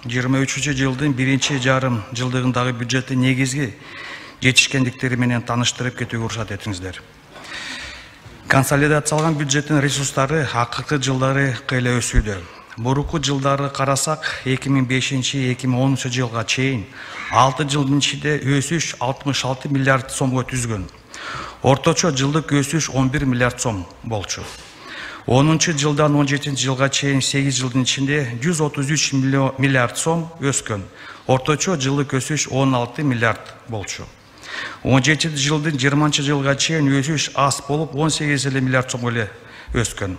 23-жылдын биринчи жарым жылдыгындагы бюджети негизги жетишкендиктери менен таныштырып кетүүгө уруксат этиңиздер. Консолидацияланган бюджеттин ресурстары акыркы жылдары кыйла өсүүдө. Мурунку жылдары карасак, 2005-2010 жылга чейин 6 жылдын ичинде өсүш 66 миллиард сомго түзгөн. Орточо жылдык өсүш 11 миллиард сом болчу. 10 жылдан 17 жылга чейин 8 жылдын ичинде 133 миллиард сом өскөн. Орточо жылдык өсүш 16 миллиард болчу. 17 жылдын 20 жылга чейин өсүш аз болуп 18 миллиард сомго эле өскөн.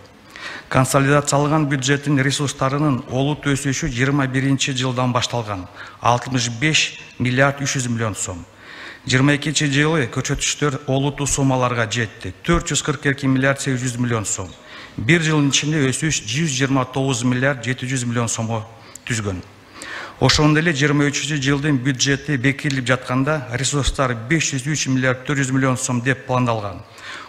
Консолидацияланган бюджеттин ресурстарынын олут өсүшү 21 жылдан башталган 65 миллиард 300 миллион сом. 22 жылы көрсөтүштөр олуттуу суммаларга жетти 442 миллиард 800 миллион сом. Bir жылдын ичинде өсүш 129 миллиард 700 миллион сомго түзгөн. Ошондой эле 23 жылдын бюджети бекитилип жатканда ресурстар 503 миллиард 400 миллион сом деп пландалган.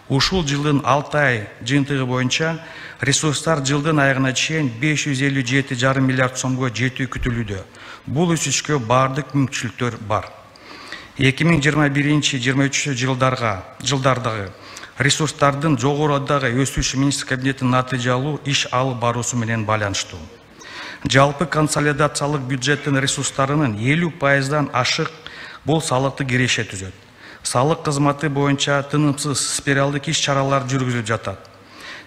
Ушул жылдын 6 ай жыйынтыгы боюнча ресурстар жылдын аягына чейин 557,5 миллиард сомго жетүү күтүлүүдө. Бул өсүшкө бардык мүмкүнчүлүктөр бар. 2021-23 жылдардагы ресурстардын жогорудагы өсүшү министр кабинетинин натыйжалуу иш алып баруусу менен байланыштуу. Жалпы консолидациялык бюджеттин ресурстарынын 50%дан ашык бул салыктык киреше түзөт. Салык кызматы боюнча тынымсыз спиралдык иш чаралар жүргүзүлүп жатат.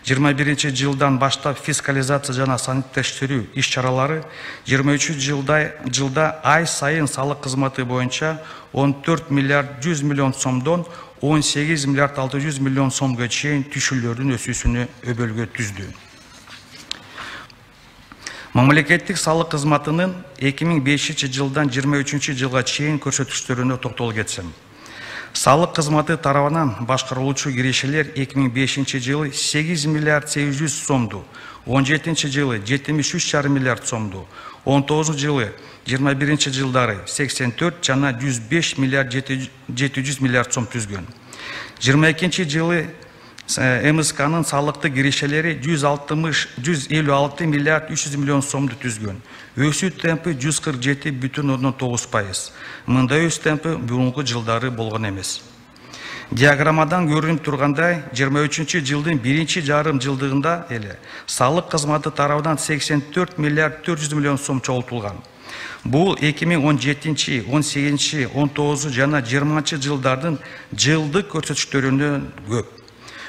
21 жылдан баштап фискализация жана саниттештирүү иш чаралары 23 жылда ай сайын салык кызматы боюнча 14 миллиард 100 миллион сомдон 18 миллиард 600 миллион сомго чейин түшүлөрдүн өсүүсүнө өбөлгө түздү. Мамлекеттик салык кызматынын 2005 жылдан 23 жылга чейин көрсөтүштөрүнө токтолуп кетсем. Салык кызматы тарабынан башкарылуучу кирешелер 2005 жылы 8 миллиард 800 сомду, 17 жылы 73,5 миллиард сомду, 19 жылы 21 жылдары 84 жана 105 миллиард 700 миллиард сом түзгөн. 22 жылы МСКнын салыктык кирешелери 156 миллиард 300 миллион сомду түзгөн. Өсүү темпи 147,9%. Мындай өсүү темпи бурунку жылдары болгон эмес. Диаграммадан көрүнүп тургандай, 23 жылдын биринчи жарым жылдыгында эле салык кызматы тарабынан 84 миллиард 400 миллион сом чогултулган. Бул 2017, 18, 19 жана 20 жылдардын жылдык көрсөтүштөрүнөн көп.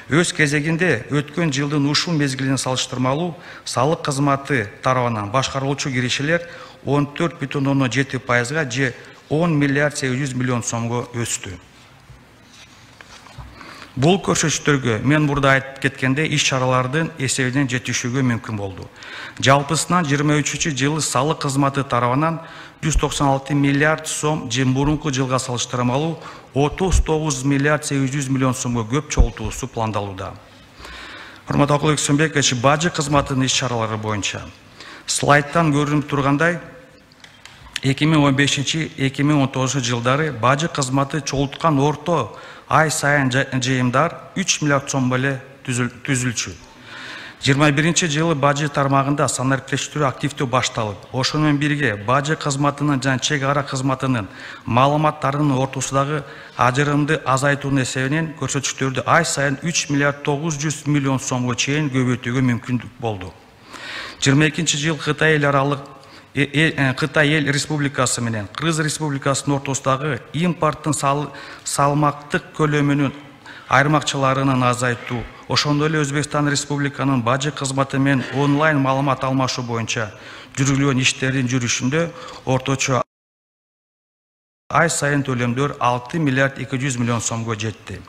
Өз кезегинде өткөн жылдын ушул мезгилине салыштырмалуу салык кызматы тарабынан башкарылуучу кирешелер 14,7%га же 10 миллиард 800 миллион сомго өстү. Бул көрсөтүштөргө мен мурда айтып кеткенде иш чаралардын эсебинен жетишүүгө мүмкүн болду. Жалпысынан 23 жылы салык кызматы тарабынан 196 миллиард сом же мурунку жылга салыштырмалуу 39 миллиард 800 миллион сомго көп чогултуусу пландалууда. Урматтуу Акылбек Сөнбекович, бажы кызматынын иш чаралары боюнча слайдтан көрүнүп тургандай 2015-2019 жылдары бажы кызматы чогулткан орто ай сайын жыйымдар 3 миллиард сом эле түзүлчү. 21 жылы бажы тармагында санариптештирүү активдүү башталып, ошону менен бирге бажы кызматынын жана чек ара кызматынын маалыматтарынын ортосундагы ажырымды азайтуунун эсебинен көрсөтүштөрдү ай сайын 3 миллиард 900 миллион сомго чейин көбөйтүүгө мүмкүндүк болду. 22 жыл Кытай эл республикасы менен Кыргыз республикасынын ортосундагы импорттун салмактык көлөмүнүн айырмакчылыгын азайтуу, ошондой эле Өзбекстан Республиканын бажы кызматы менен онлайн маалымат алмашуу боюнча жүргүзүлгөн иштердин жүрүшүндө орточо ай сайын төлөмдөр 6 миллиард 200 миллион сомго жетти.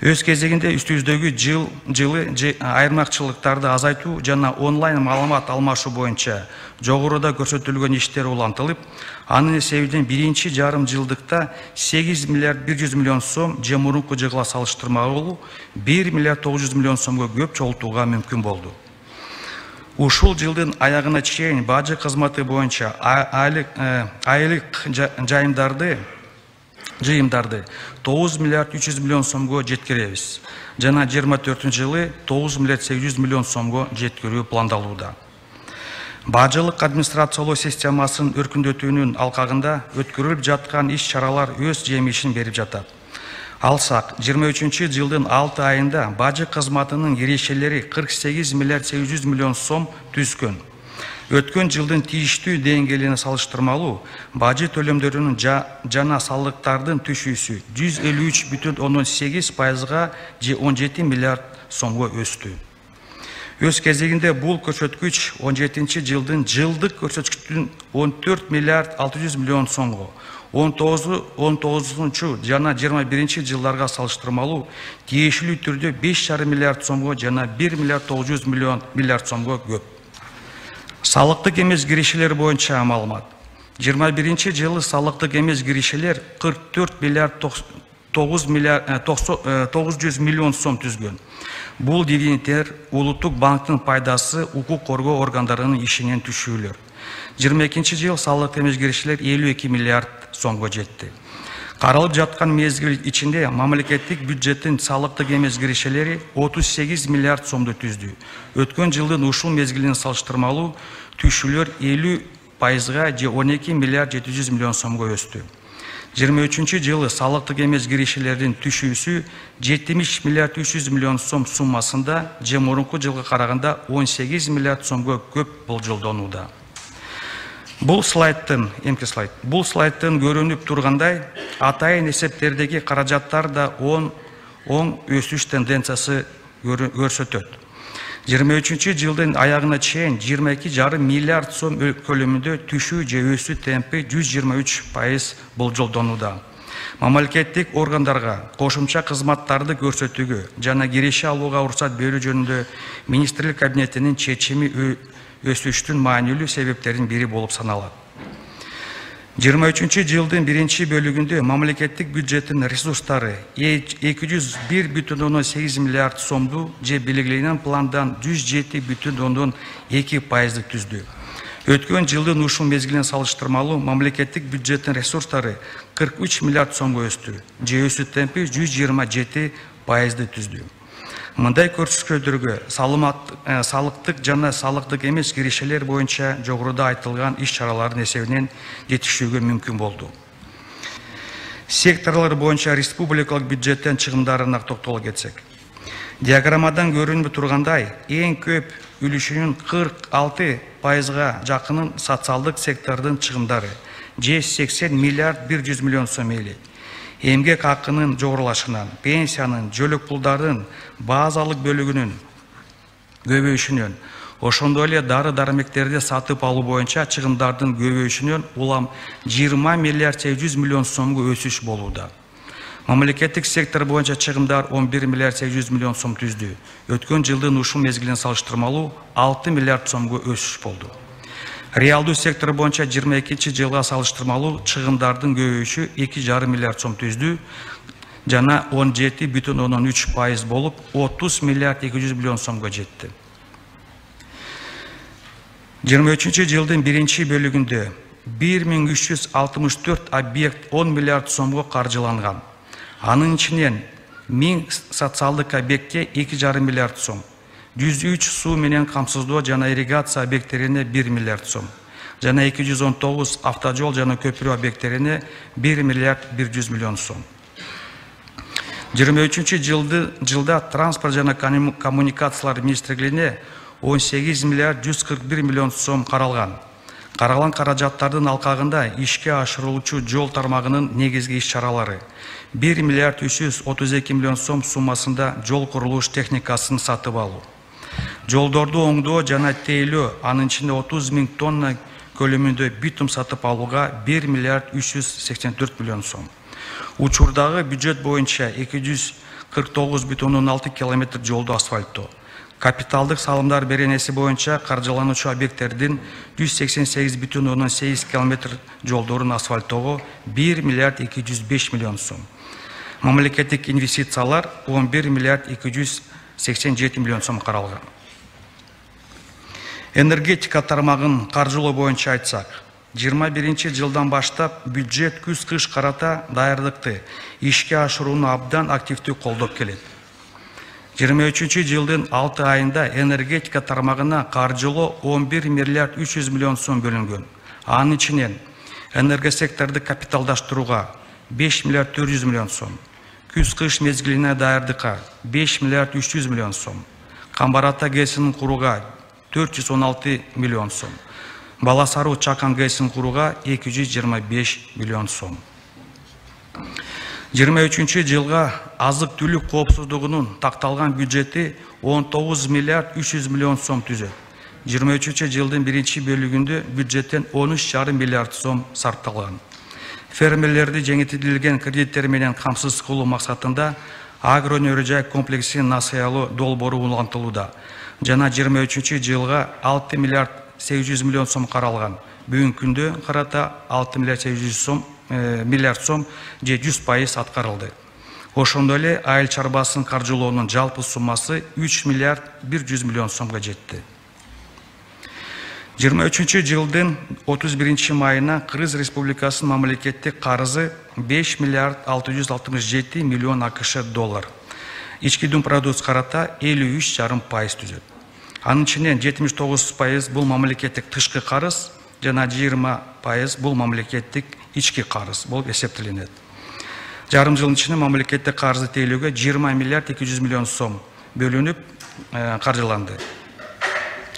Өз кезегинде үстүбүздөгү жылы айырмакчылыктарды азайтуу жана онлайн маалымат алмашуу боюнча жогоруда көрсөтүлгөн иштер улантылып, анын эсебинен биринчи жарым жылдыкта 8 миллиард 100 миллион сом же мурунку жылга салыштырмалуу 1 миллиард 900 миллион сомго көп чогултууга мүмкүн болду. Ушул жылдын аягына чейин бажы кызматы боюнча айлык жыйымдарды 9 миллиард 300 миллион сомго жеткиребиз. Жана 24 жылы 9 миллиард 800 миллион сомго жеткирүү пландалууда. Бажылык администрациялоо системасын өркүндөтүүнүн алкагында өткөрүлүп жаткан иш чаралар өз жемишин берип жатат. Алсак, 23 жылдын 6 айында бажы кызматынын эрешелери 48 миллиард 800 миллион сом түзгөн. Өткөн жылдын тийиштүү деңгээлине салыштырмалуу бажы төлөмдөрүнүн жана салыктардын түшүүсү 153,8%га же 17 миллиард сомго өстү. Өз кезегинде бул көрсөткүч 17 жылдын жылдык көрсөткүчтүн 14 миллиард 600 миллион сомго, 19 жана 21 жылдарга салыштырмалуу тиешелүү түрдө 5,5 миллиард сомго жана 1 миллиард 900 миллиард сомго көп. Салыктык эмес киришелер боюнча маалымат. 21 жылы салыктык эмес киришелер 44 миллиард 900 миллион сом түзгөн. Бул дивидендтер улуттук банктын пайдасы укук коргоо органдарынын ишинен түшүүлөр. 22 жыл салык эмес киришелер 52 миллиард сомго жетти. Каралып жаткан мезгил ичинде мамлекеттик бюджеттин салыктык эмес киришелери 38 миллиард сомду түздү. Өткөн жылдын ушул мезгилине салыштырмалуу түшүүлөр 50%га же 12 миллиард 700 миллион сомго өстү. 23 жылы салыктык эмес киришелердин түшүүсү 70 миллиард 300 миллион сом суммасында же мурунку жылга караганда 18 миллиард сомго көп болжолдонууда. Бул слайдтын көрүнүп тургандай, атайын эсептердеги каражаттар да оң өсүш тенденциясы көрсөтөт. 23 жылдын аягына чейин 22,5 миллиард сом көлөмүндө түшүү же өсүү темпи 123% болжолдонууда. Мамлекеттик органдарга кошумча кызматтарды көрсөтүүгө жана киреше алууга уруксат берүү жөнүндө министрлик кабинетинин чечими өсүштүн маанилүү себептеринин бири болуп саналат. 23 жылдын биринчи бөлүгүндө мамлекеттик бюджеттин ресурстары 201,8 миллиард сомду же белгиленген пландан 107,2% түздү. Өткөн жылдын ушул мезгилине салыштырмалуу мамлекеттик бюджеттин ресурстары 43 миллиард сомго өстү, же өсүү темпи 127% түздү. Мындай көрсөткүчтөргө салыктык жана салыктык эмес киришелер боюнча жогоруда айтылган иш чаралардын эсебинен жетишүүгө мүмкүн болду. Секторлор боюнча республикалык бюджеттен чыгымдарына токтоло кетсек. Диаграммадан көрүнүп тургандай, эң көп үлүшүнүн 46%га жакынын социалдык сектордун чыгымдары, же 80 миллиард 100 миллион сом элек. Эмгек акынын жогорулашынан, пенсиянын, жөлөк пулдардын базалык бөлүгүнүн көбөйүшүнөн, ошондой эле дары-дармектерди сатып алуу боюнча чыгымдардын көбөйүшүнөн улам 20 миллиард 800 миллион сомго өсүш болууда. Мамлекеттик сектор боюнча чыгымдар 11 миллиард 800 миллион сом түздү. Өткөн жылдын ушул мезгилине салыштырмалуу 6 миллиард сомго өсүш болду. Реалдуу сектор боюнча 22 жылга салыштырмалуу чыгымдардын көбөйүшү 2,5 миллиард сом түздү жана 17,3% болуп 30 миллиард 200 миллион сомго жетти. 23 жылдын биринчи бөлүгүндө 1364 объект 10 миллиард сомго каржыланган. Анын ичинен 1000 социалдык объектке 2,5 миллиард сом, 103 суу менен камсыздоо жана ирригация объекттерине 1 миллиард сом, жана 219 автожол жана көпүрө объекттерине 1 миллиард 100 миллион сом. 23 жылда транспорт жана коммуникациялар министрлигине 18 миллиард 141 миллион сом каралган. Каралган каражаттардын алкагында ишке ашырылуучу жол тармагынын негизги иш чаралары 1 миллиард 332 миллион сом суммасында жол курулуш техникасын сатып алуу. Жолдорду оңдоо жана тейлөө, анын ичинде 30 000 тонна көлөмүндө битум сатып алууга 1 миллиард 384 миллион сом. Учурдагы бюджет боюнча 249,6 километр жолду асфальттоо. Капиталдык салымдар беренеси боюнча каржылануучу объекттердин 188,8 километр жолдорун асфальттоого 1 миллиард 205 миллион сом. Мамлекеттик инвестициялар 11 миллиард 287 миллион сом каралган. Энергетика тармагын каржылоо боюнча айтсак, 21 жылдан баштап бюджет күз-кыш карата даярдыкты ишке ашырууну абдан активдүү колдоп келет. 23 жылдын 6 айында энергетика тармагына каржылоо 11 миллиард 300 миллион сом бөлүнгөн. Анын ичинен энергосекторду капиталдаштырууга 5 миллиард 400 миллион сом, күз-кыш мезгилине даярдыкка 5 миллиард 300 миллион сом, Камбар-Ата ГЭСин курууга 416 миллион сом, Баласаруу-Чакан ГЭСин курууга 225 миллион сом. 23 жылга азык-түлүк коопсуздугунун такталган бюджети 19 миллиард 300 миллион сом түзөт. 23 жылдын биринчи бөлүгүндө бюджеттен 13,5 миллиард сом сарпталган. Фермерлерди жеңилдетилген кредиттер менен камсыз кылуу максатында агро-өнөр-жай комплексин насыялоо долбоору улантылууда. Жана 23 жылга 6 миллиард 800 миллион сом каралган. Бүгүнкү күндө карата 6 миллиард 800 миллиард сом же 100% аткарылды. Ошондой эле айыл чарбасын каржылоонун жалпы суммасы 3 миллиард 100 миллион сомго жетти. 23 жылдын 31 майына Кыргыз Республикасынын мамлекеттик карызы 5 миллиард 667 миллион АКШ доллар. Ички дум продукт карата 53,5% түзөт. Анын ичинен 79% бул мамлекеттик тышкы карыз жана 20% бул мамлекеттик ички карыз болуп эсептелинет. Жарым жылдын ичинде мамлекеттик карызды тейлөөгө 20 миллиард 200 миллион сом бөлүнүп каржыланды.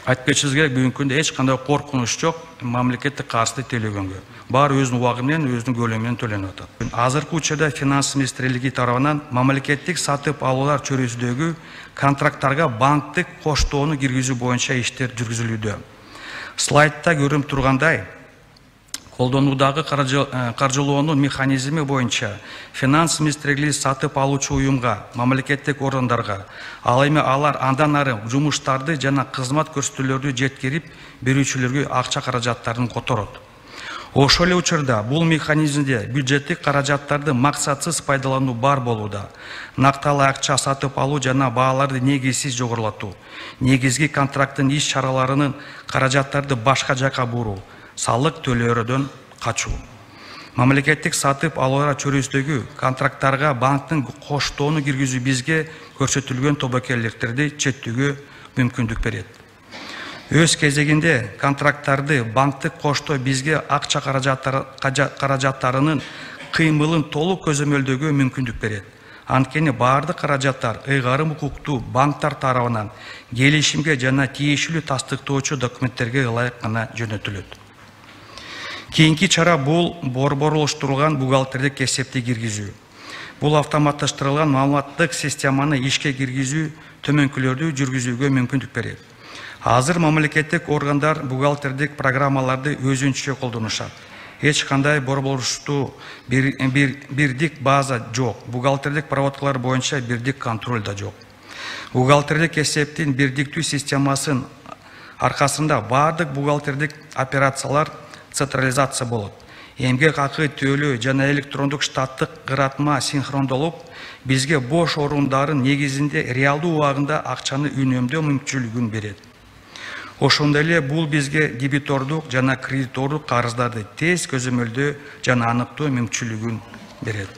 Айтып кетишибиз керек, бүгүнкү күндө эч кандай коркунуч жок мамлекеттик карызды тейлөгөнгө. Баары өзүнүн убагы менен, өзүнүн көлөмү менен төлөнүп атат. Азыркы учурда финанс министрлиги тарабынан мамлекеттик сатып алуулар чөйрөсүндөгү контракттарга банктык коштоону киргизүү боюнча иштер жүргүзүлүүдө. Слайдта көрүнүп тургандай, колдонуудагы каржылоонун механизми боюнча финанс министрлиги сатып алуучу уюмга, мамлекеттик органдарга, ал эми алар андан ары жумуштарды жана кызмат көрсөтүүлөрдү жеткирип берүүчүлөргө акча каражаттарын которот. Ошол эле учурда бул механизмде бюджеттик каражаттарды максатсыз пайдалануу бар болууда. Накталуу акча сатып алуу жана бааларды негизсиз жогорулатуу, негизги контракттын иш чараларынын каражаттарды башка жака буруу, салык төлөөрдөн качуу. Мамлекеттик сатып алуулар чөйрөсүндөгү контракттарга банктын коштоону киргизүү бизге көрсөтүлгөн тобокелдиктерди четтөөгө мүмкүндүк берет. Өз кезегинде контракттарды банктык коштоо бизге акча каражаттарынын кыймылын толук көзөмөлдөөгө мүмкүндүк берет. Анткени баардык каражаттар ыйгарым укуктуу банктар тарабынан келишимге жана тиешелүү тастыктоочу документтерге ылайык гана жөнөтүлөт. Кийинки чара бул борборлоштурулган бухгалтердик эсепти киргизүү. Бул автоматташтырылган маалыматтык системаны ишке киргизүү төмөнкүлөрдү жүргүзүүгө мүмкүндүк берет. Азыр мамлекеттик органдар бухгалтердик программаларды өзүнчө колдонушат. Эч кандай борборлоштуу бирдик база жок. Бухгалтердик проводкалар боюнча бирдик контроль да жок. Бухгалтердик эсептин бирдиктүү системасынын аркасында баардык бухгалтердик операциялар централизация болот. Эмгек акы төлөө жана электрондук штаттык ыратма синхрондолуп, бизге бош орундардын негизинде реалдуу убагында акчаны үнөмдөө мүмкүнчүлүгүн берет. Ошондой эле бул бизге дебитордук жана кредитордук карыздарды тез көзөмөлдөө жана аныктоо мүмкүнчүлүгүн берет.